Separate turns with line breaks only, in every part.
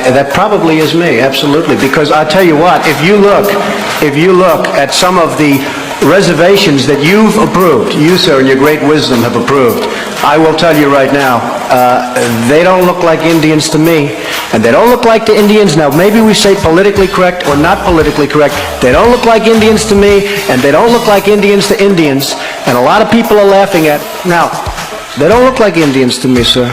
That probably is me, absolutely. Because I tell you what, if you look at some of the reservations that you've approved, you, sir, in your great wisdom have approved, I will tell you right now, they don't look like Indians to me, and they don't look like the Indians. Now, maybe we say politically correct or not politically correct. They don't look like Indians to me, and they don't look like Indians to Indians, and a lot of people are laughing at. Now, they don't look like Indians to me, sir.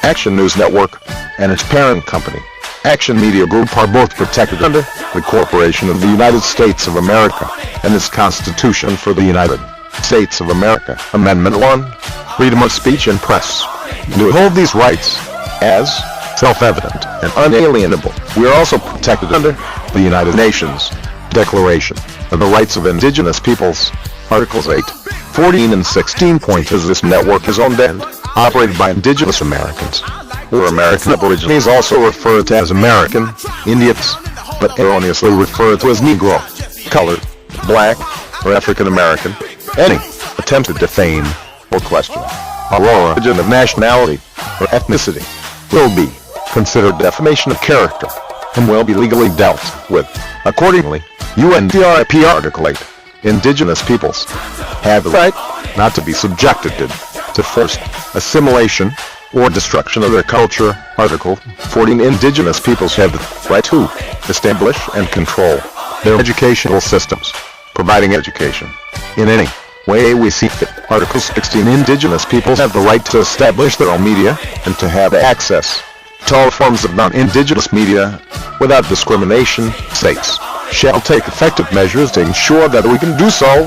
Action News Network and its parent company, Action Media Group, are both protected under the Corporation of the United States of America and its Constitution for the United States of America. Amendment 1, Freedom of Speech and Press. To hold these rights as self-evident and unalienable, we are also protected under the United Nations Declaration of the Rights of Indigenous Peoples, Articles 8, 14 and 16. As this network is owned and operated by Indigenous Americans, or American Aborigines, also referred to as American Indians, but erroneously referred to as Negro, Colored, Black, or African American. Any attempt to defame or question our origin of nationality or ethnicity will be considered defamation of character and will be legally dealt with accordingly. UNDRIP Article 8. Indigenous peoples have the right not to be subjected to forced assimilation or destruction of their culture. Article 14. Indigenous peoples have the right to establish and control their educational systems, providing education in any way we see fit. Article 16. Indigenous peoples have the right to establish their own media and to have access to all forms of non-indigenous media without discrimination. States shall take effective measures to ensure that we can do so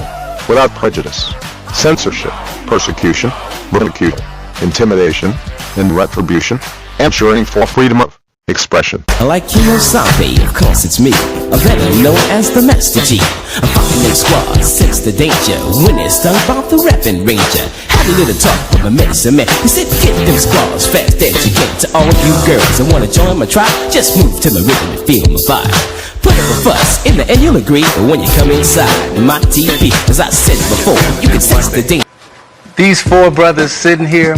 without prejudice, censorship, persecution, ridicule, intimidation, and retribution, ensuring for freedom of expression.
Like Genocide, of course it's me, a veteran known as the Master G. I'm fighting in squad, sense the danger, when it's stung by the rapping ranger. Had a little talk with my medicine man, he said get them squads fast as you can. To all you girls that wanna join my tribe, just move to my rhythm and feel my vibe. Put up a fuss in the end, you'll agree, but when you come inside my TV, as I said before, you can sense the danger.
These four brothers sitting here,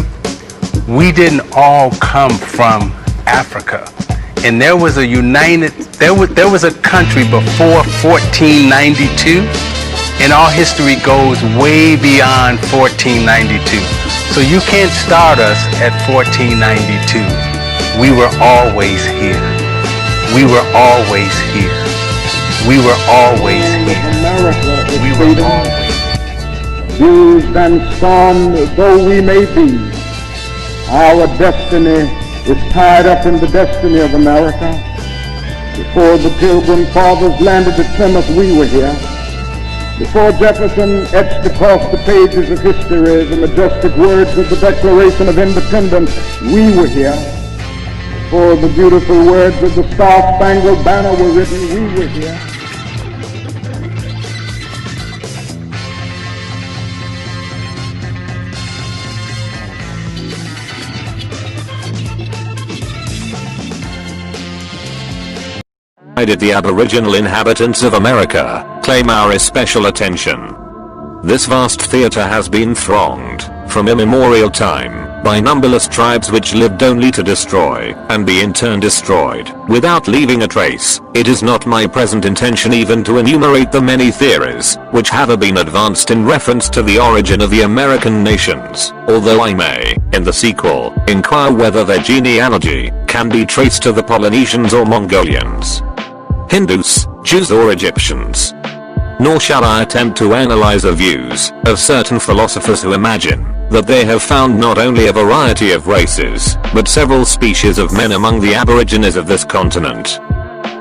we didn't all come from Africa. And there was a there was a country before 1492, and our history goes way beyond 1492. So you can't start us at 1492. We were always here. We were always here. We were always here. We were always here.
Bruised and scorned though we may be, our destiny is tied up in the destiny of America. Before the Pilgrim Fathers landed at Plymouth, we were here. Before Jefferson etched across the pages of history the majestic words of the Declaration of Independence, we were here. Before the beautiful words of the Star-Spangled Banner were written, we were here.
Why did the Aboriginal inhabitants of America claim our especial attention? This vast theater has been thronged, from immemorial time, by numberless tribes which lived only to destroy, and be in turn destroyed, without leaving a trace. It is not my present intention even to enumerate the many theories, which have been advanced in reference to the origin of the American nations, although I may, in the sequel, inquire whether their genealogy can be traced to the Polynesians or Mongolians, Hindus, Jews or Egyptians. Nor shall I attempt to analyze the views of certain philosophers who imagine that they have found not only a variety of races, but several species of men among the aborigines of this continent.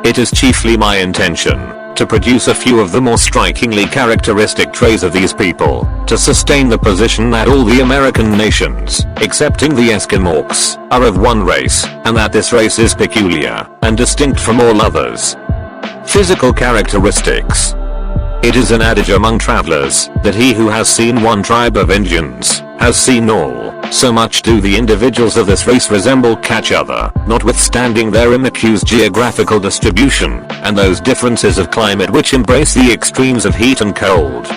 It is chiefly my intention to produce a few of the more strikingly characteristic traits of these people, to sustain the position that all the American nations, excepting the Eskimos, are of one race, and that this race is peculiar and distinct from all others. Physical characteristics. It is an adage among travelers that he who has seen one tribe of Indians has seen all. So much do the individuals of this race resemble each other, notwithstanding their inaccused geographical distribution, and those differences of climate which embrace the extremes of heat and cold.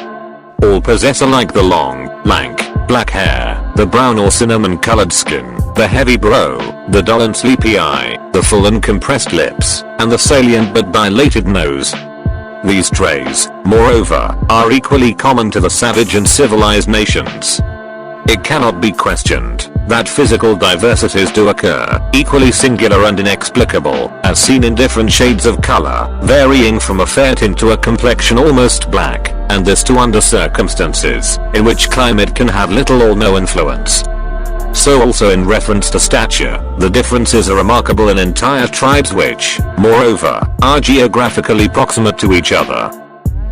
All possess alike the long, lank, black hair, the brown or cinnamon colored skin, the heavy brow, the dull and sleepy eye, the full and compressed lips, and the salient but dilated nose. These traits, moreover, are equally common to the savage and civilized nations. It cannot be questioned that physical diversities do occur, equally singular and inexplicable, as seen in different shades of color, varying from a fair tint to a complexion almost black, and this too under circumstances in which climate can have little or no influence. So also in reference to stature, the differences are remarkable in entire tribes which, moreover, are geographically proximate to each other.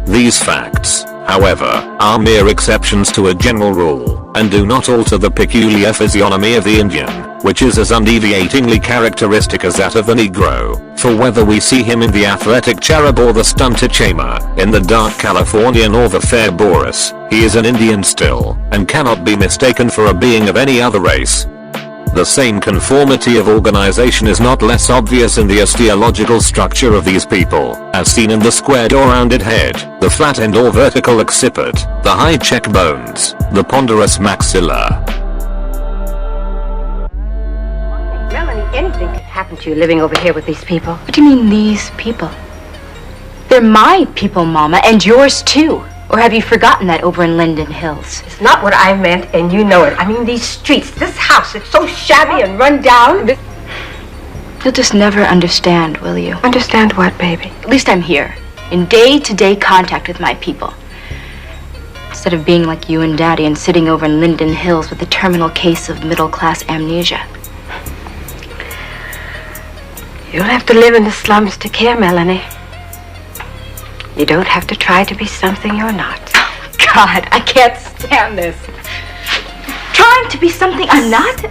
These facts, however, are mere exceptions to a general rule, and do not alter the peculiar physiognomy of the Indian, which is as undeviatingly characteristic as that of the Negro, for whether we see him in the athletic cherub or the stunted Chama, in the dark Californian or the fair Boris, he is an Indian still, and cannot be mistaken for a being of any other race. The same conformity of organization is not less obvious in the osteological structure of these people, as seen in the squared or rounded head, the flat end or vertical occiput, the high cheekbones, the ponderous maxilla.
Melanie, anything could happen to you living over here with these people.
What do you mean, these people? They're my people, Mama, and yours too. Or have you forgotten that over in Linden Hills?
It's not what I meant, and you know it. I mean, these streets, this house, it's so shabby and run down.
You'll just never understand, will you?
Understand what, baby?
At least I'm here, in day-to-day contact with my people. Instead of being like you and Daddy and sitting over in Linden Hills with a terminal case of middle-class amnesia.
You don't have to live in the slums to care, Melanie. You don't have to try to be something you're not.
Oh, God, I can't stand this. Trying to be something I'm not?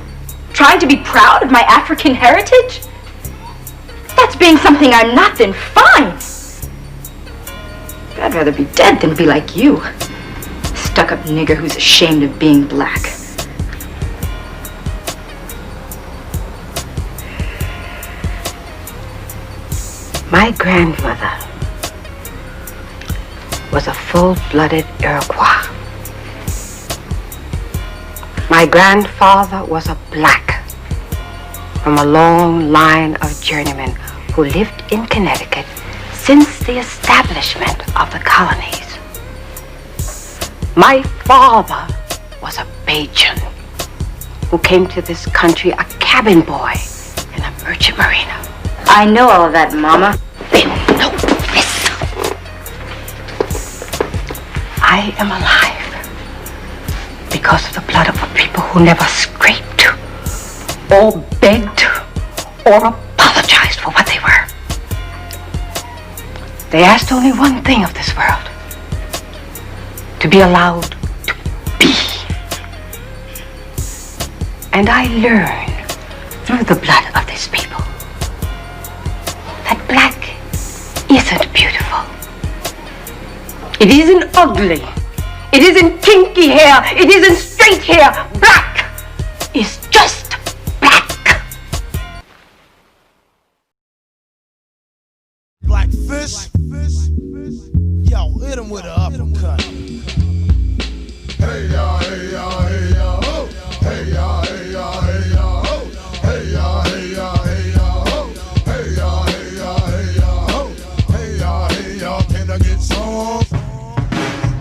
Trying to be proud of my African heritage? If that's being something I'm not, then fine. I'd rather be dead than be like you. Stuck-up nigger who's ashamed of being black.
My grandmother was a full-blooded Iroquois. My grandfather was a black from a long line of journeymen who lived in Connecticut since the establishment of the colonies. My father was a Bajan who came to this country a cabin boy in a merchant marina.
I know all of that, Mama.
Then know this. I am alive because of the blood of a people who never scraped or begged or apologized for what they were. They asked only one thing of this world: to be allowed to be. And I learned through the blood of these people that black isn't beautiful. It isn't ugly. It isn't kinky hair. It isn't straight hair. Black is just black.
Black fish. Yo, hit him with an uppercut. Hey ya, hey ya, hey ya, oh. Hey ya, hey ya, hey ya, oh. Hey ya, hey ya, hey ya, oh. Hey ya, hey ya, hey ya, oh. Hey ya, hey ya, can I get some?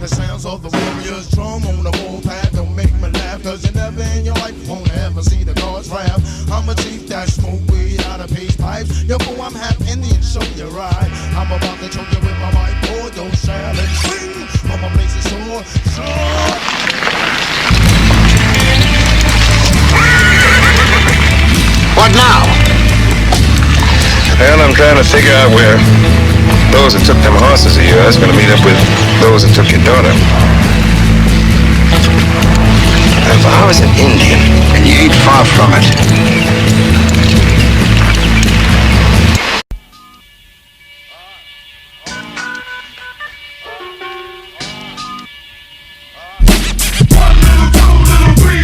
The sounds of the warrior's drum on the warpath don't make me laugh, cause you never in your life won't ever see the God's wrath. I'm a chief that smoke weed out of peace pipes. Yo, fool, I'm half Indian, show you right. I'm about to choke you with my mic, boy, don't shout and swing. Mama place is sore, sure.
What now?
Well, I'm trying to figure out where those that took them horses of yours are going to meet up with those that took your daughter.
If I was an Indian, and you ain't far from it.
One little, two little, three.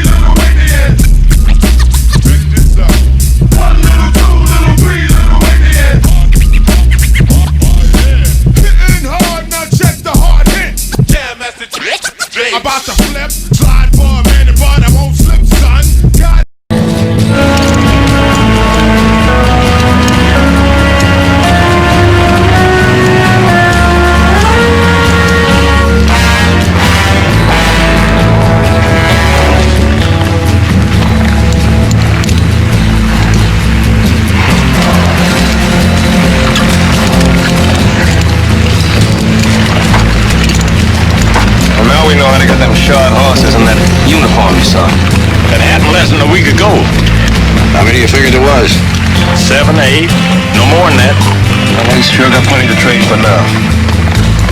many do you figure there was?
7 or 8. No more than that.
Well, we sure got plenty to trade for now.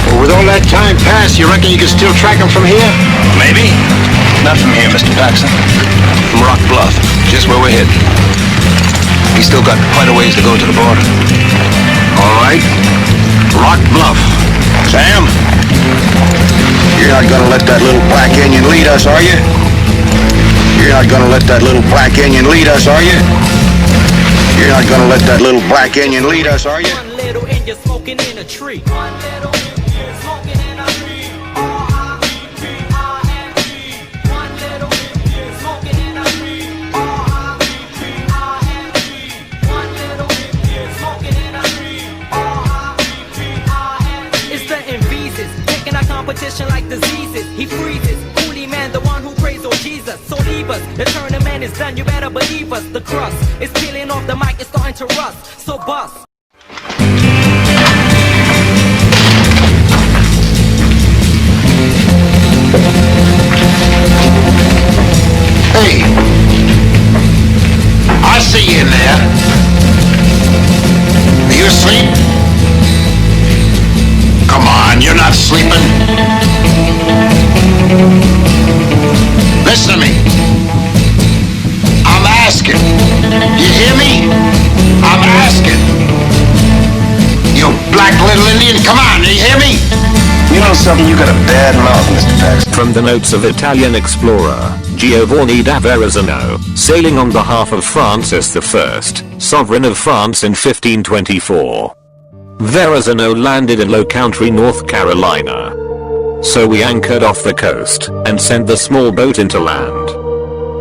Well, with all that time passed, you reckon you can still track them from here?
Maybe.
Not from here, Mr. Paxson. From Rock Bluff, just where we're heading. We still got quite a ways to go to the border.
All right. Rock Bluff.
Sam? You're not gonna let that little black Indian lead us, are you? You're not gonna let that little black Indian lead us, are you? You're not gonna let that little black Indian lead us, are you?
One little Indian smoking in a tree. One little Indian smoking in a tree. R-I-P-I-N-G. One little Indian smoking in a tree. R-I-P-I-N-G. One little Indian smoking in a tree. R-I-P-I-N-G. It's the Invises, taking our competition like diseases. He freezes, holy man, the one who prays, oh Jesus. So leave us, the tournament is done, you better believe us. The crust is peeling off, the mic is starting to rust. So bust.
Hey, I see you in there. Are you asleep? Come on, you're not sleeping. Listen to me. I'm asking. You hear me? I'm asking. You black little Indian, come on, you hear me?
You know something? You got a bad mouth, Mr. Paxson.
From the notes of Italian explorer Giovanni da Verrazzano, sailing on behalf of Francis I, sovereign of France in 1524. Verrazzano landed in Low Country, North Carolina. So we anchored off the coast and sent the small boat into land.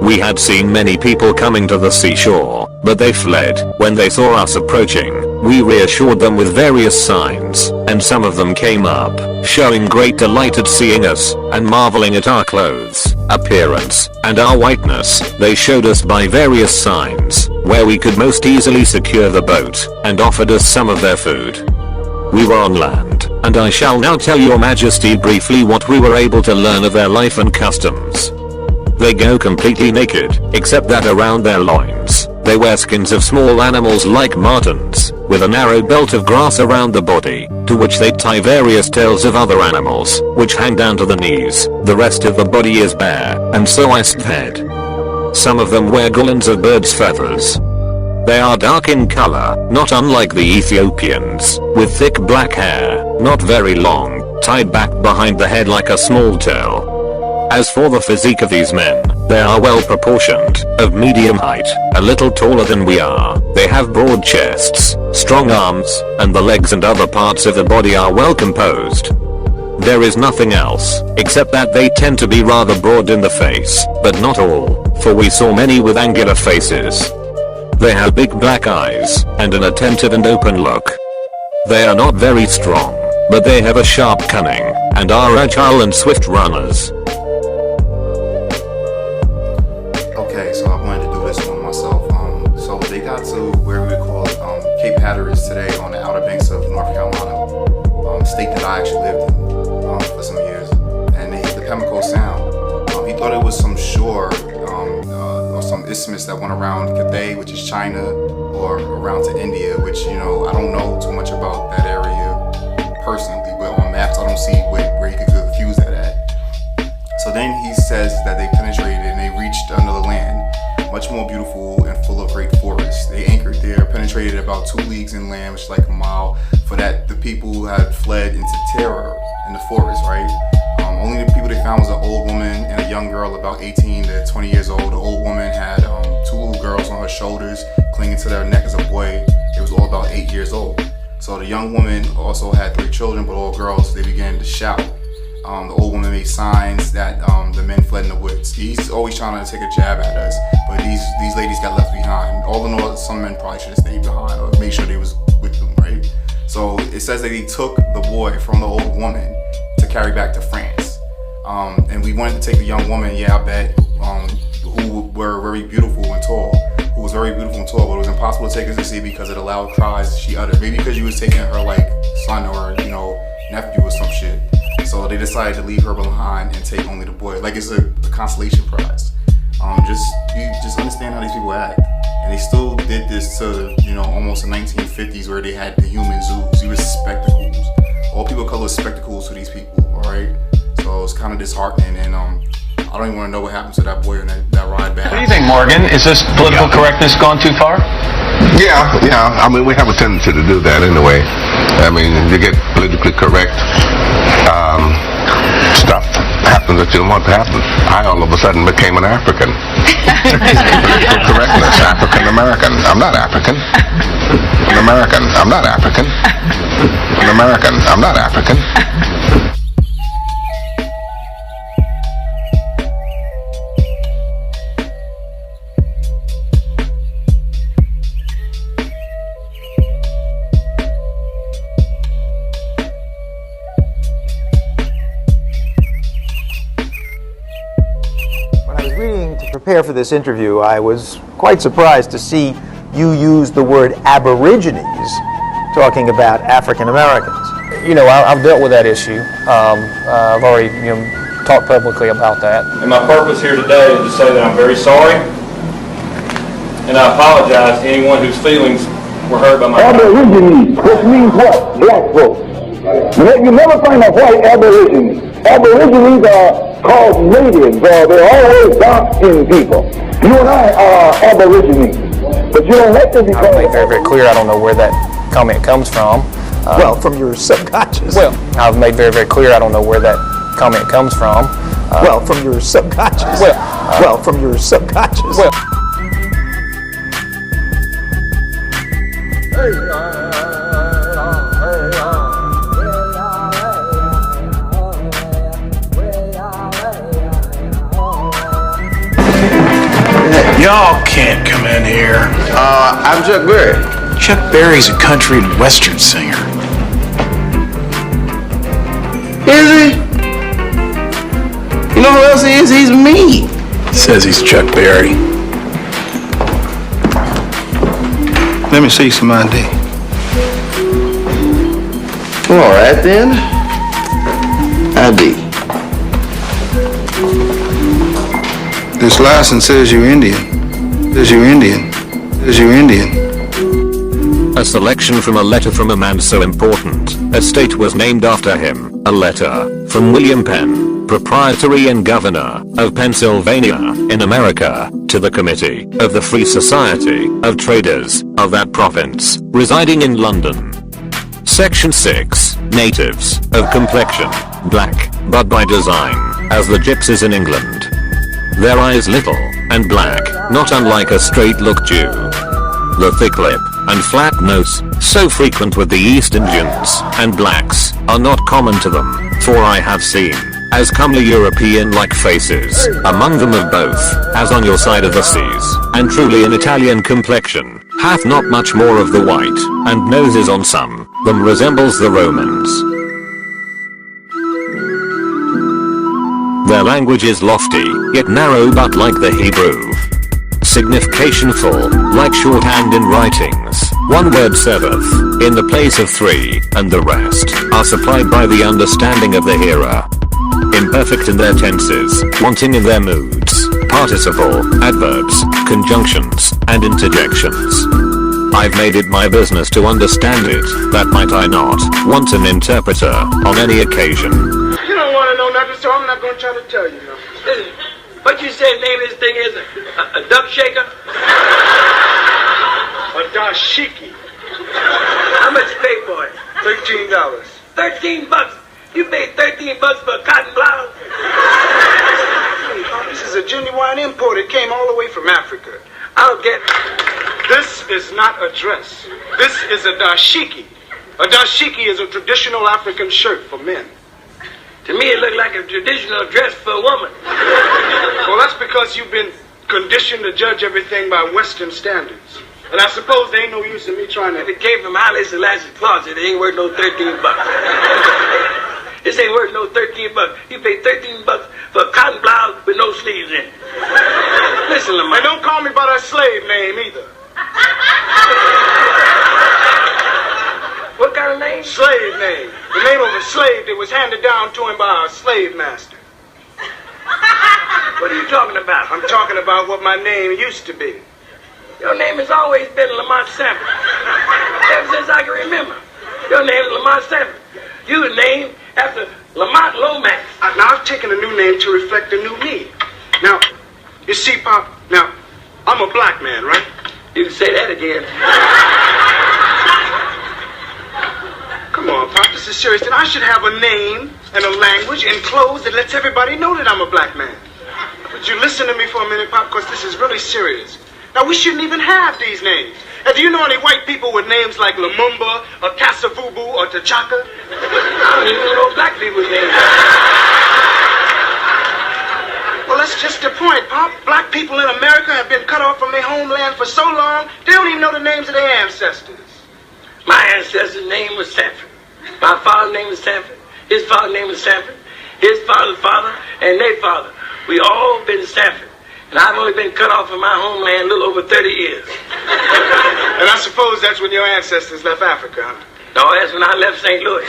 We had seen many people coming to the seashore, but they fled when they saw us approaching. We reassured them with various signs, and some of them came up, showing great delight at seeing us, and marveling at our clothes, appearance, and our whiteness. They showed us by various signs where we could most easily secure the boat, and offered us some of their food. We were on land, and I shall now tell your majesty briefly what we were able to learn of their life and customs. They go completely naked, except that around their loins, they wear skins of small animals like martens, with a narrow belt of grass around the body, to which they tie various tails of other animals, which hang down to the knees. The rest of the body is bare, and so ice-fed. Some of them wear garlands of birds' feathers. They are dark in color, not unlike the Ethiopians, with thick black hair, not very long, tied back behind the head like a small tail. As for the physique of these men, they are well proportioned, of medium height, a little taller than we are. They have broad chests, strong arms, and the legs and other parts of the body are well composed. There is nothing else, except that they tend to be rather broad in the face, but not all, for we saw many with angular faces. They have big black eyes, and an attentive and open look. They are not very strong, but they have a sharp cunning, and are agile and swift runners.
Okay, so I wanted to do this one myself. So they got to where we would call Cape Hatteras today on the outer banks of North Carolina, state that I actually lived in for some years, and they hit the Pamlico Sound. He thought it was some shore or some isthmus that went around Cathay, which is China, or around to India, which, you know, I don't know too much about that area personally, but on maps I don't see where you could confuse that at. So then he says that they penetrated and they reached another land, much more beautiful and full of great forests. They anchored there, penetrated about 2 leagues inland, which is like a mile. For that, the people had fled into terror in the forest, right? Only the people they found was an old woman and a young girl about 18 to 20 years old. The old woman had 2 little girls on her shoulders, clinging to their neck as a boy. It was all about 8 years old. So the young woman also had 3 children, but all girls. They began to shout. The old woman made signs that the men fled in the woods. He's always trying to take a jab at us, but these ladies got left behind. All in all, some men probably should have stayed behind or made sure they was with them, right? So it says that he took the boy from the old woman to carry back to France. And we wanted to take the young woman, yeah, I bet, who were very beautiful and tall, but it was impossible to take her to see because of the loud cries she uttered. Maybe because you was taking her like son or, you know, nephew or some shit. So they decided to leave her behind and take only the boy. Like it's a consolation prize. Just understand how these people act. And they still did this to, you know, almost the 1950s where they had the human zoos. He was spectacles. All people of color was spectacles to these people, alright? So it's kind of disheartening, and I don't even want to know what happened to that boy on that ride back.
What do you think, Morgan? Is this political correctness gone too far?
Yeah. I mean, we have a tendency to do that anyway. I mean, you get politically correct. Stuff happens that you don't want to happen. I all of a sudden became an African. Political correctness, African American. I'm not African. An American. I'm not African. An American. I'm not African.
Prepare for this interview, I was quite surprised to see you use the word Aborigines talking about African Americans.
You know, I've dealt with that issue. I've already, talked publicly about that.
And my purpose here today is to say that I'm very sorry, and I apologize to anyone whose feelings were hurt by my
Aborigines, which means what? Black folks. You never find a white Aborigine. Aborigines are called natives, they're always dark-skinned people. You and I are Aborigines, but you don't have to become...
I've made very, very clear I don't know where that comment comes from.
Well, from your subconscious.
Well, I've made very, very clear I don't know where that comment comes from.
Well, from your subconscious. Well, from your subconscious.
Well,
Y'all can't come in here.
I'm Chuck Berry.
Chuck Berry's a country and western singer.
Is he? You know who else he is? He's me.
Says he's Chuck Berry. Let me see some ID.
All right then. ID.
This license says you're Indian. Says you're Indian. Says you're Indian.
A selection from a letter from a man so important, a state was named after him. A letter from William Penn, Proprietary and Governor of Pennsylvania, in America, to the Committee of the Free Society of Traders of that province, residing in London. Section 6, Natives, of complexion, black, but by design, as the gypsies in England. Their eyes little, and black, not unlike a straight-look Jew. The thick lip, and flat nose, so frequent with the East Indians, and blacks, are not common to them, for I have seen, as comely European-like faces, among them of both, as on your side of the seas, and truly an Italian complexion, hath not much more of the white, and noses on some, them resembles the Romans. Their language is lofty, yet narrow but like the Hebrew. Significationful, like shorthand in writings, one word serveth, in the place of three, and the rest, are supplied by the understanding of the hearer. Imperfect in their tenses, wanting in their moods, participle, adverbs, conjunctions, and interjections. I've made it my business to understand it, that might I not want an interpreter on any occasion.
You don't want to know nothing, so I'm not going to try to tell you nothing. What you say the name of this thing is? A duck shaker? A dashiki. How much you pay for it? $13. $13? You paid $13 for a cotton blouse? This is a genuine import. It came all the way from Africa. I'll get it. This is not a dress. This is a dashiki. A dashiki is a traditional African shirt for men. To me, it looked like a traditional dress for a woman. Well, that's because you've been conditioned to judge everything by Western standards. And I suppose there ain't no use in me trying to... If it came from Haile Selassie's closet, it ain't worth no $13. This ain't worth no $13. You pay $13 for a cotton blouse with no sleeves in it. Listen, Lamar. And don't call me by that slave name either. What kind of name? Slave name. The name of a slave that was handed down to him by a slave master. What are you talking about? I'm talking about what my name used to be.
Your name has always been Lamont Sanford. Ever since I can remember. Your name is Lamont Sanford. You were named after Lamont Lomax.
Now, I've taken a new name to reflect the new me. Now, you see, Pop, now, I'm a black man, right?
You can say that again.
Come on, Pop, this is serious. Then I should have a name and a language and clothes that lets everybody know that I'm a black man. Would you listen to me for a minute, Pop, because this is really serious. Now, we shouldn't even have these names. And do you know any white people with names like Lumumba, or Kasavubu, or T'Chaka?
I don't even know black people's names.
Well, that's just the point, Pop. Black people in America have been cut off from their homeland for so long, they don't even know the names of their ancestors.
My ancestor's name was Sanford. My father's name was Sanford. His father's name was Sanford. His father's father and their father. We all been Sanford. And I've only been cut off from my homeland a little over 30 years.
And I suppose that's when your ancestors left Africa, huh?
No, that's when I left St. Louis.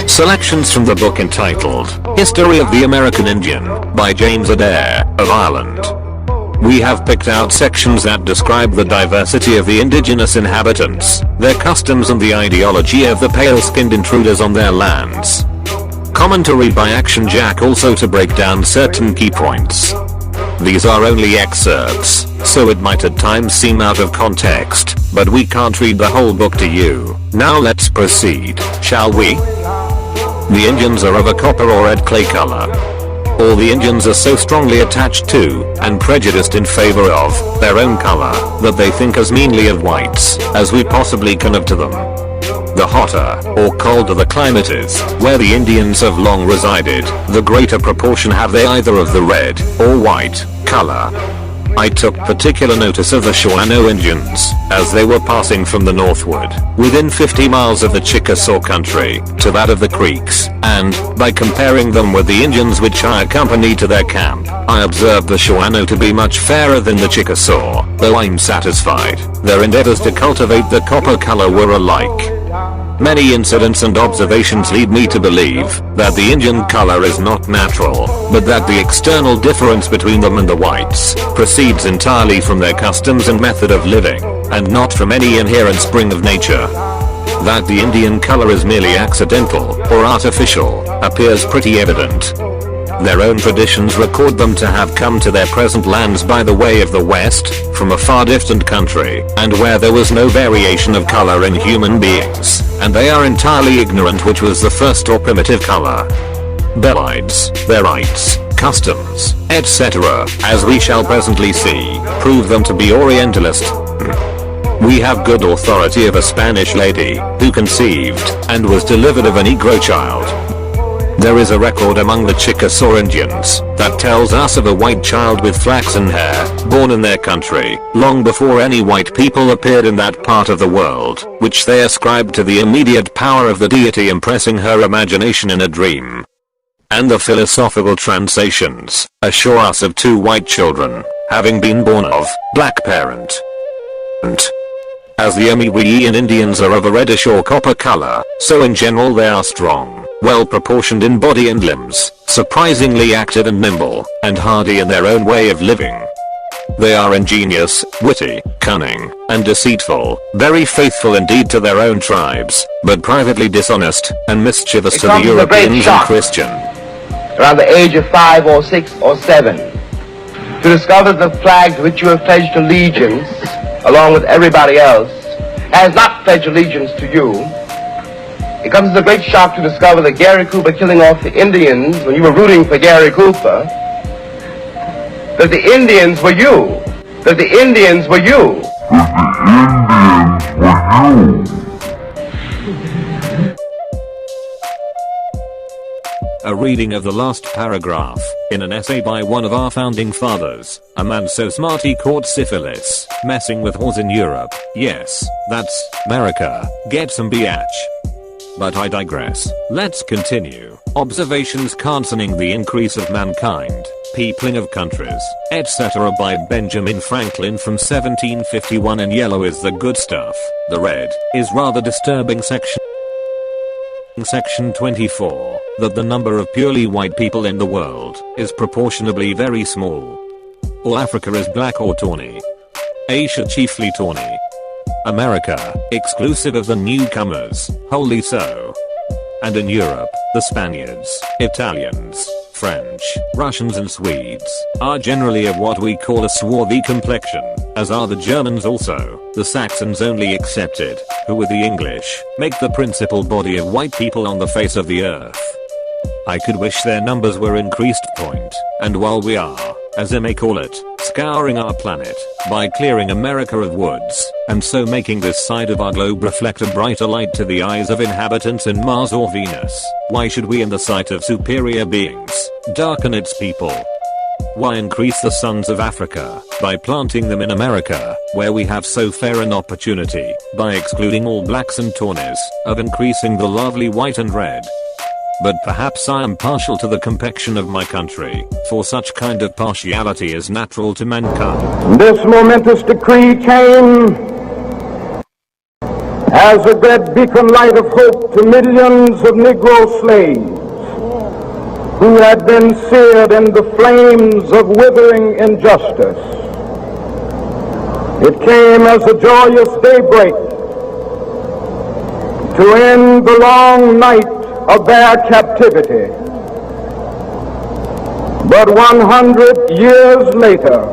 Selections from the book entitled History of the American Indian by James Adair of Ireland. We have picked out sections that describe the diversity of the indigenous inhabitants, their customs and the ideology of the pale-skinned intruders on their lands. Commentary by Action Jack also to break down certain key points. These are only excerpts, so it might at times seem out of context, but we can't read the whole book to you. Now let's proceed, shall we? The Indians are of a copper or red clay color. All the Indians are so strongly attached to, and prejudiced in favor of, their own color, that they think as meanly of whites, as we possibly can of to them. The hotter, or colder the climate is, where the Indians have long resided, the greater proportion have they either of the red, or white, color. I took particular notice of the Shawano Indians, as they were passing from the northward, within 50 miles of the Chickasaw country, to that of the Creeks, and, by comparing them with the Indians which I accompanied to their camp, I observed the Shawano to be much fairer than the Chickasaw, though I'm satisfied, their endeavors to cultivate the copper color were alike. Many incidents and observations lead me to believe that the Indian color is not natural, but that the external difference between them and the whites proceeds entirely from their customs and method of living, and not from any inherent spring of nature. That the Indian color is merely accidental or artificial appears pretty evident. Their own traditions record them to have come to their present lands by the way of the West, from a far distant country, and where there was no variation of color in human beings, and they are entirely ignorant which was the first or primitive color. Besides, their rites, customs, etc., as we shall presently see, prove them to be Orientalist. We have good authority of a Spanish lady, who conceived, and was delivered of a Negro child. There is a record among the Chickasaw Indians that tells us of a white child with flaxen hair, born in their country, long before any white people appeared in that part of the world, which they ascribed to the immediate power of the deity impressing her imagination in a dream. And the philosophical translations assure us of 2 white children, having been born of black parent. As the Amerindian Indians are of a reddish or copper color, so in general they are strong, well proportioned in body and limbs, surprisingly active and nimble, and hardy in their own way of living. They are ingenious, witty, cunning, and deceitful, very faithful indeed to their own tribes, but privately dishonest, and mischievous to the Europeans and Christian.
Around the age of 5 or 6 or 7, to discover the flag to which you have pledged allegiance, along with everybody else, has not pledged allegiance to you. It comes as a great shock to discover that Gary Cooper killing off the Indians when you were rooting for Gary Cooper, that the Indians were you. That the Indians were you.
A reading of the last paragraph, in an essay by one of our founding fathers, a man so smart he caught syphilis, messing with whores in Europe. Yes, that's America. Get some biatch. But I digress. Let's continue. Observations concerning the increase of mankind, peopling of countries, etc. by Benjamin Franklin from 1751. In yellow is the good stuff, the red is rather disturbing. Section 24, that the number of purely white people in the world is proportionably very small. All Africa is black or tawny. Asia chiefly tawny. America, exclusive of the newcomers, wholly so. And in Europe, the Spaniards, Italians, French, Russians and Swedes are generally of what we call a swarthy complexion, as are the Germans also, the Saxons only excepted, who with the English, make the principal body of white people on the face of the earth. I could wish their numbers were increased point, and while we are, as they may call it, scouring our planet, by clearing America of woods, and so making this side of our globe reflect a brighter light to the eyes of inhabitants in Mars or Venus, why should we in the sight of superior beings, darken its people? Why increase the sons of Africa, by planting them in America, where we have so fair an opportunity, by excluding all blacks and tawnies, of increasing the lovely white and red? But perhaps I am partial to the complexion of my country, for such kind of partiality is natural to mankind.
This momentous decree came as a great beacon light of hope to millions of Negro slaves who had been seared in the flames of withering injustice. It came as a joyous daybreak to end the long night of their captivity. But 100 years later,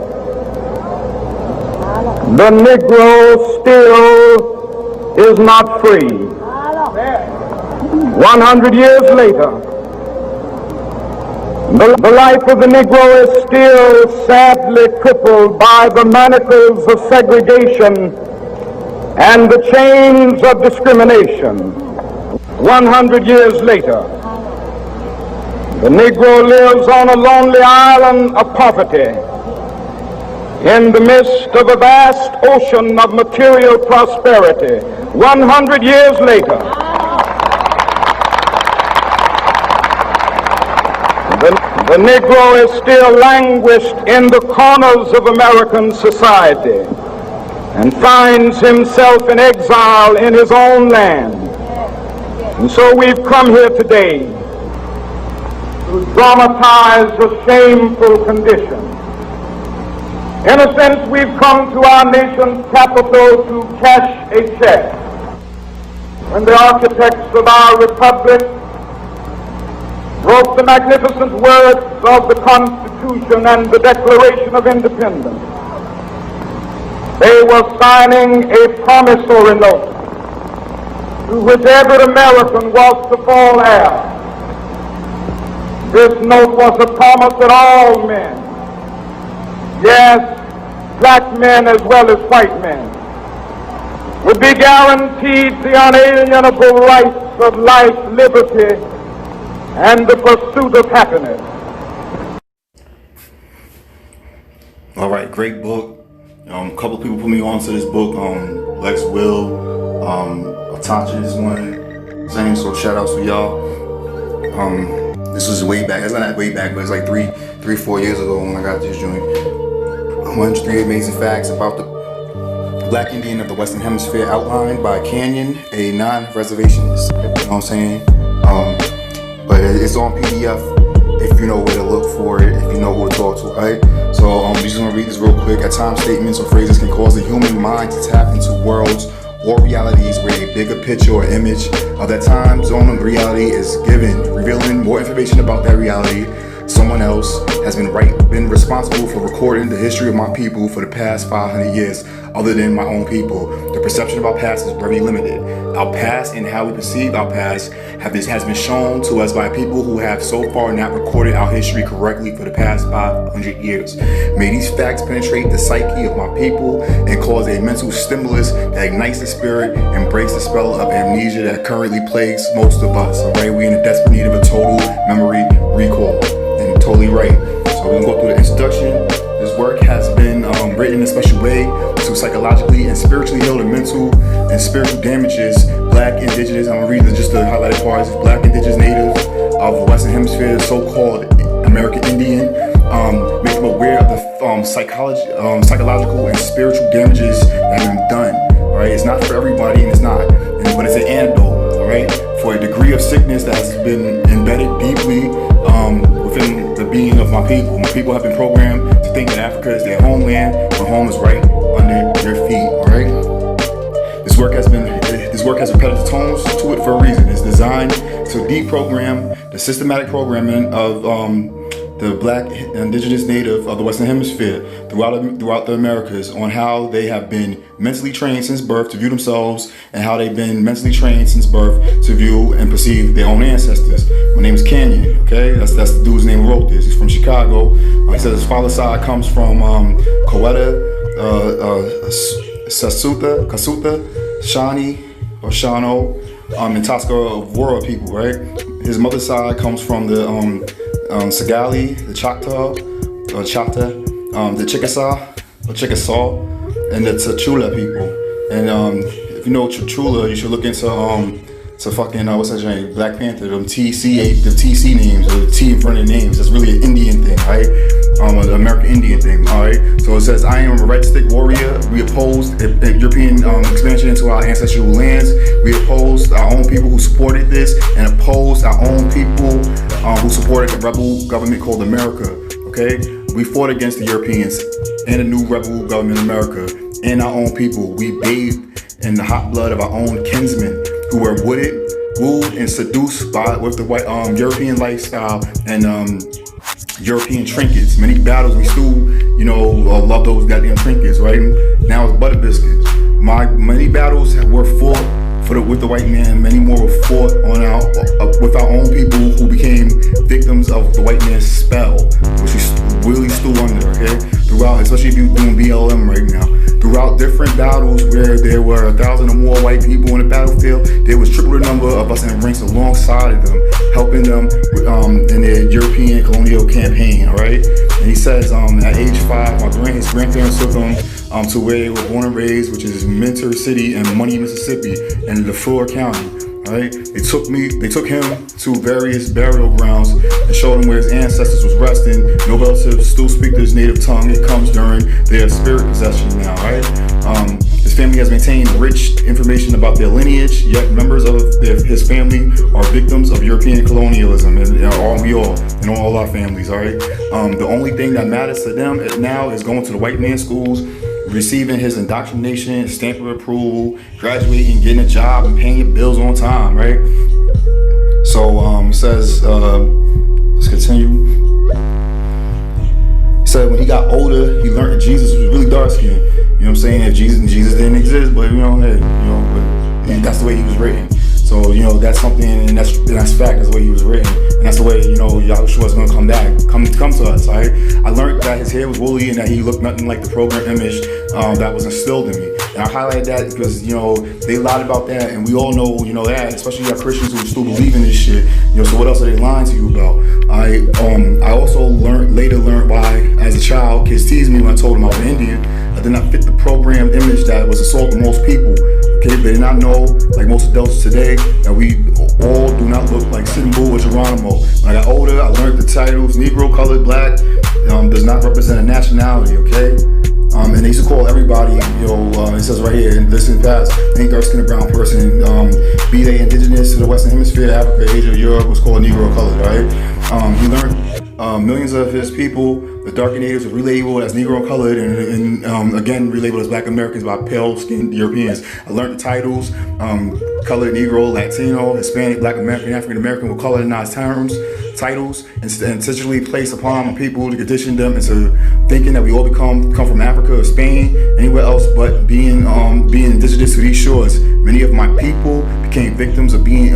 the Negro still is not free. 100 years later, the life of the Negro is still sadly crippled by the manacles of segregation and the chains of discrimination. 100 years later, the Negro lives on a lonely island of poverty in the midst of a vast ocean of material prosperity. 100 years later, the Negro is still languished in the corners of American society and finds himself in exile in his own land. And so we've come here today to dramatize a shameful condition. In a sense, we've come to our nation's capital to cash a check. When the architects of our republic wrote the magnificent words of the Constitution and the Declaration of Independence, they were signing a promissory note to which every American was to fall heir. This note was a promise that all men, yes, black men as well as white men, would be guaranteed the unalienable rights of life, liberty, and the pursuit of happiness.
All right, great book. A couple of people put me on to this book. Lex Will, Autochthonous one. Same, so shout outs to y'all. This was way back. It's not that way back, but it's like three, 4 years ago when I got this joint. 103 amazing facts about the Black Indian of the Western Hemisphere, outlined by Canyon, a non-reservationist. You know what I'm saying? But it's on PDF if you know where to look for it, if you know who to talk to, right? So I'm just gonna read this real quick. At times, statements or phrases can cause the human mind to tap into worlds or realities where a bigger picture or image of that time zone of reality is given, revealing more information about that reality. Someone else has been responsible for recording the history of my people for the past 500 years, other than my own people. The perception of our past is very limited. Our past and how we perceive our past has been shown to us by people who have so far not recorded our history correctly for the past 500 years. May these facts penetrate the psyche of my people and cause a mental stimulus that ignites the spirit and breaks the spell of amnesia that currently plagues most of us. Alright, we're in a desperate need of a total memory recall. And totally right. So we're gonna go through the introduction. This work has been written in a special way to psychologically and spiritually heal the mental and spiritual damages Black, Indigenous, I'm gonna read just the highlighted parts, Black, Indigenous, Native of the Western Hemisphere, the so-called American Indian, make them aware of the psychological and spiritual damages that have been done. Alright, it's not for everybody and it's not, but it's an antidote, alright, for a degree of sickness that has been embedded deeply within the being of my people. My people have been programmed to think think that Africa is their homeland, but home is right under their feet, all right? This work has repetitive tones to it for a reason. It's designed to deprogram the systematic programming of the Black, Indigenous, Native of the Western Hemisphere throughout the Americas on how they have been mentally trained since birth to view themselves and how they've been mentally trained since birth to view and perceive their own ancestors. My name is Canyon, okay? That's the dude's name who wrote this. He's from Chicago. He says his father's side comes from Coweta, Kasuta, Shani, or Shano, and Tuscarora people, right? His mother's side comes from the Sagali, the Choctaw, or Choctaw, the Chickasaw, or Chickasaw, and the Tachula people. And if you know Tachula, you should look into fucking what's that name? Black Panther, the TC names, or the T in front of the names. That's really an Indian thing, right? An American Indian thing, all right? So it says, I am a red stick warrior. We opposed European expansion into our ancestral lands. We opposed our own people who supported this, and opposed our own people who supported the rebel government called America, okay? We fought against the Europeans and the new rebel government America and our own people. We bathed in the hot blood of our own kinsmen who were wooded, wooed, and seduced with the white European lifestyle and European trinkets. Many battles we still, love those goddamn trinkets, right? Now it's butter biscuits. Many battles were fought with the white man. Many more were fought with our own people who became victims of the white man's spell, which we really still under, okay? Throughout, especially if you're doing BLM right now. Throughout different battles where there were 1,000 or more white people on the battlefield, there was triple the number of us in ranks alongside of them, helping them in their European colonial campaign, all right? And he says at age 5, his grandparents took him to where they were born and raised, which is Mentor City in Money, Mississippi, in Leflore County. Right? They took him to various burial grounds and showed him where his ancestors was resting. No relatives still speak his native tongue. It comes during their spirit possession now, right? His family has maintained rich information about their lineage, yet members of his family are victims of European colonialism, and all our families, all right? The only thing that matters to them now is going to the white man's schools, receiving his indoctrination, stamp of approval, graduating, getting a job, and paying your bills on time, right? So he says, let's continue. He said when he got older, he learned that Jesus was really dark skinned. You know what I'm saying? If Jesus didn't exist, but but that's the way he was written. So that's something, and that's fact. That's the way he was written, and that's the way Yahushua is gonna come to us. All right. I learned that his hair was woolly and that he looked nothing like the program image that was instilled in me. And I highlight that because they lied about that, and we all know that, especially our Christians who still believe in this shit. So what else are they lying to you about? I also later learned why, as a child, kids teased me when I told them I was an Indian. I did not fit the program image that was assaulting most people. Okay, they did not know, like most adults today, that we all do not look like Simbu or Geronimo. When I got older, I learned the titles Negro, Colored, Black does not represent a nationality, okay? And they used to call everybody, it says right here, in this past, any dark-skinned brown person, be they indigenous to the Western Hemisphere, Africa, Asia, Europe, was called Negro, Colored, right? He learned millions of his people, the darker natives, were relabeled as Negro colored and again relabeled as Black Americans by pale-skinned Europeans. I learned the titles, colored, Negro, Latino, Hispanic, Black American, African American were colonized titles, and intentionally placed upon people to condition them into thinking that we all come from Africa or Spain, anywhere else but being indigenous to these shores. Many of my people became victims of being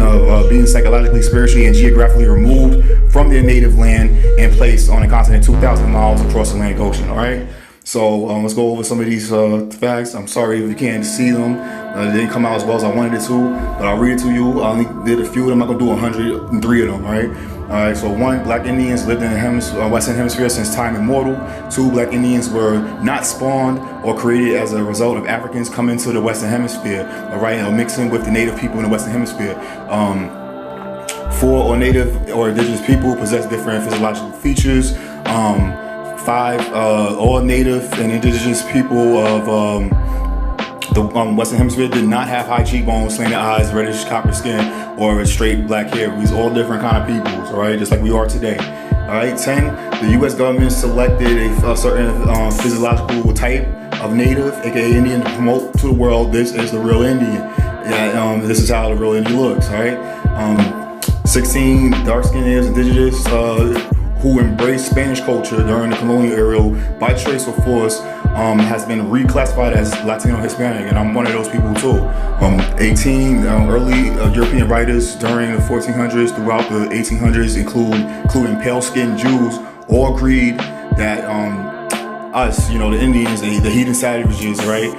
psychologically, spiritually, and geographically removed from their native land and placed on a continent 2,000 miles across the Atlantic Ocean, all right? So let's go over some of these facts. I'm sorry if you can't see them. They didn't come out as well as I wanted it to, but I'll read it to you. I only did a few of them. I'm not gonna do 103 of them, all right? All right, so 1, Black Indians lived in the Western Hemisphere since time immemorial. 2, Black Indians were not spawned or created as a result of Africans coming to the Western Hemisphere, all right, or mixing with the native people in the Western Hemisphere. 4, or native or indigenous people possess different physiological features. 5, all native and indigenous people of the Western Hemisphere did not have high cheekbones, slanted eyes, reddish copper skin, or straight black hair. We's all different kind of peoples, all right, just like we are today. All right, 10, The U.S. government selected a certain physiological type of native, aka Indian, to promote to the world this is the real Indian. Yeah, this is how the real Indian looks, all right? 16 dark-skinned natives, indigenous, who embraced Spanish culture during the colonial era by choice or force, has been reclassified as Latino Hispanic, and I'm one of those people too. 18 early European writers during the 1400s throughout the 1800s, including pale-skinned Jews, all agreed that us, the Indians, the heathen savages, right,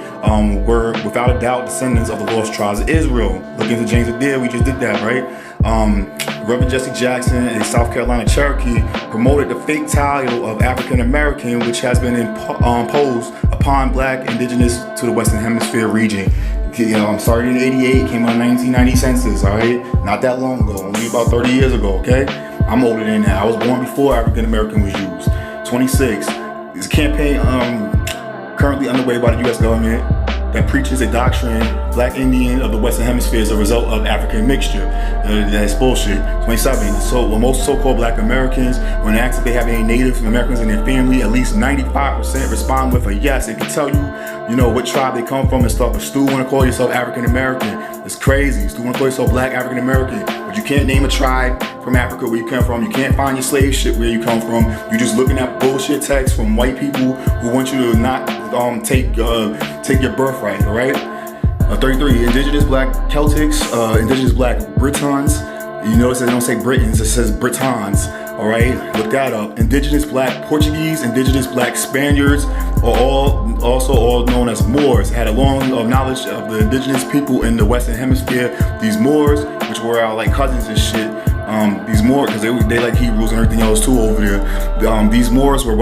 were without a doubt descendants of the lost tribes of Israel. Look into James Adair, we just did that, right? Reverend Jesse Jackson, a South Carolina Cherokee, promoted the fake title of African American, which has been imposed upon Black indigenous to the Western Hemisphere region. Started in '88, came out in 1990 census, all right? Not that long ago, only about 30 years ago, okay? I'm older than that. I was born before African American was used. 26. It's a campaign currently underway by the U.S. government that preaches a doctrine, Black Indian of the Western Hemisphere is a result of African mixture. That's bullshit. 27. So most so-called Black Americans, when asked if they have any Native Americans in their family, at least 95% respond with a yes. It can tell you, what tribe they come from and stuff. But Stu want to call yourself African American. It's crazy. Stu want to call yourself Black African American, but you can't name a tribe from Africa where you come from. You can't find your slave ship where you come from. You're just looking at bullshit texts from white people who want you to not take your birthright, all right? 33, indigenous Black Celtics, indigenous Black Britons. You notice they don't say Britons, it says Britons, all right? Look that up. Indigenous Black Portuguese, indigenous Black Spaniards are all known as Moors. Had a long knowledge of the indigenous people in the Western Hemisphere. These Moors, which were our like cousins and shit, these Moors, because they like Hebrews and everything else too over there. These Moors were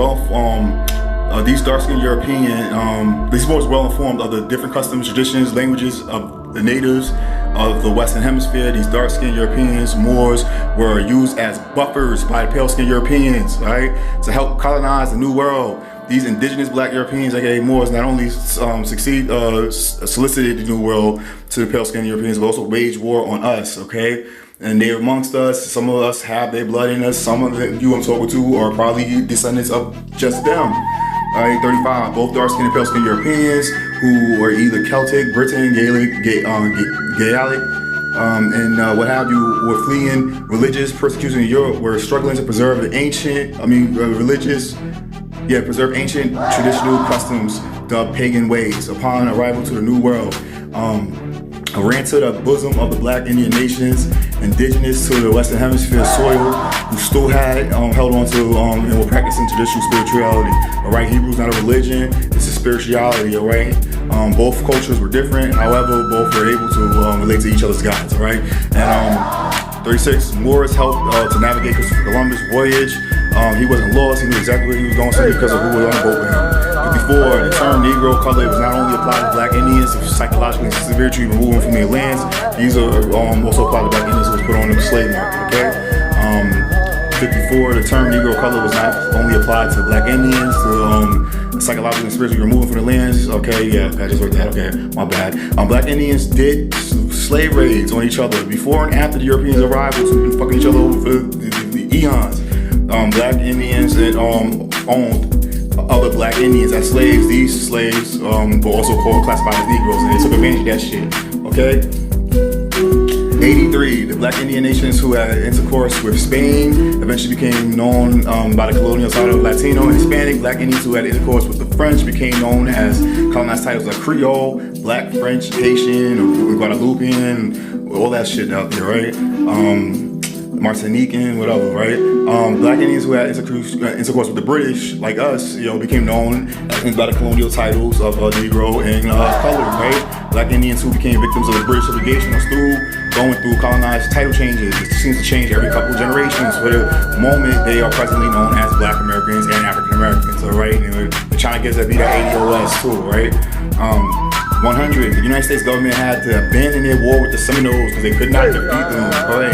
these dark-skinned European, these Moors were well informed of the different customs, traditions, languages of the natives of the Western Hemisphere. These dark-skinned Europeans, Moors, were used as buffers by the pale-skinned Europeans, right, to help colonize the New World. These indigenous Black Europeans, aka Moors, not only solicited the New World to the pale-skinned Europeans, but also waged war on us, okay? And they're amongst us. Some of us have their blood in us. Some of you I'm talking to are probably descendants of just them. All right, 35. Both dark-skinned and pale-skinned Europeans who were either Celtic, Britain, Gaelic, and what have you, were fleeing religious persecution in Europe, were struggling to preserve the preserve ancient traditional customs, the pagan ways. Upon arrival to the New World, ran to the bosom of the Black Indian nations, indigenous to the Western Hemisphere soil, who still had held on to and were practicing traditional spirituality. All right, Hebrew's not a religion; it's a spirituality. All right, both cultures were different, however, both were able to relate to each other's gods. All right, and 36, Moors helped to navigate Christopher Columbus' voyage. He wasn't lost; he knew exactly where he was going simply because of who was on the boat with him. Before, the term Negro color was not only applied to Black Indians, psychologically and spiritually removing from their lands. These are also applied to Black Indians who was put on the slave market, okay? 54, the term Negro color was not only applied to Black Indians, to psychologically and spiritually removing from the lands. Okay, yeah, I just wrote that, okay, my bad. Black Indians did slave raids on each other before and after the Europeans' arrival, so been fucking each other over for the eons. Black Indians that owned other Black Indians as slaves. These slaves were also classified as Negroes, and they took advantage of that shit, okay? 83, the Black Indian nations who had intercourse with Spain eventually became known by the colonial title of Latino and Hispanic. Black Indians who had intercourse with the French became known as colonized titles like Creole, Black, French, Haitian, or Guadeloupean, all that shit out there, right? Martinican, whatever, right? Black Indians who had intercourse with the British, like us, became known by the colonial titles of Negro and color, right? Black Indians who became victims of the British subjugation are still going through colonized title changes. It seems to change every couple generations. For the moment, they are presently known as Black Americans and African Americans, all right? And they're trying to get us to be that ADOS too, right? 100, the United States government had to abandon their war with the Seminoles because they could not defeat them, right?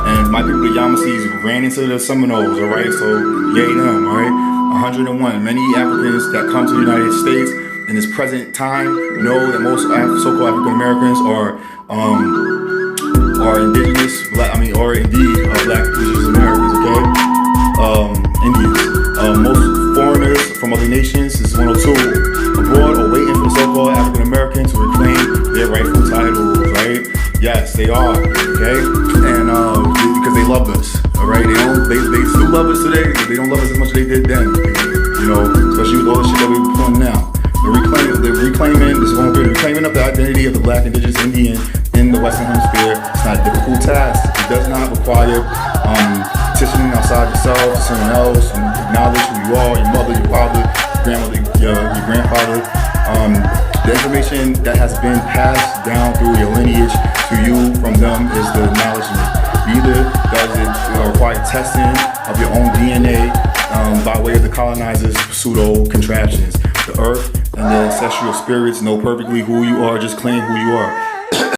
And my people, the Yamasees, ran into the Seminoles, all right? So, yay them, all right? 101, many Africans that come to the United States in this present time know that most so-called African Americans are indigenous, or indeed Black Indigenous Americans, okay?
Indians. Most foreigners from other nations, this is 102, abroad are waiting for the so-called African Americans to reclaim their rightful titles, right? Yes, they are, okay? And because they love us, all right? They still love us today, but they don't love us as much as they did then, you know, especially with all the shit that we're doing now. The reclaiming, this is 103, the reclaiming of the identity of the Black Indigenous Indian in the Western Hemisphere. It's not a difficult task. It does not require petitioning outside yourself to someone else and acknowledge who you are, your mother, your father, your grandmother, your grandfather. The information that has been passed down through your lineage to you from them is the acknowledgement. Neither does it require testing of your own DNA by way of the colonizers' pseudo contraptions. The earth and the ancestral spirits know perfectly who you are, just claim who you are.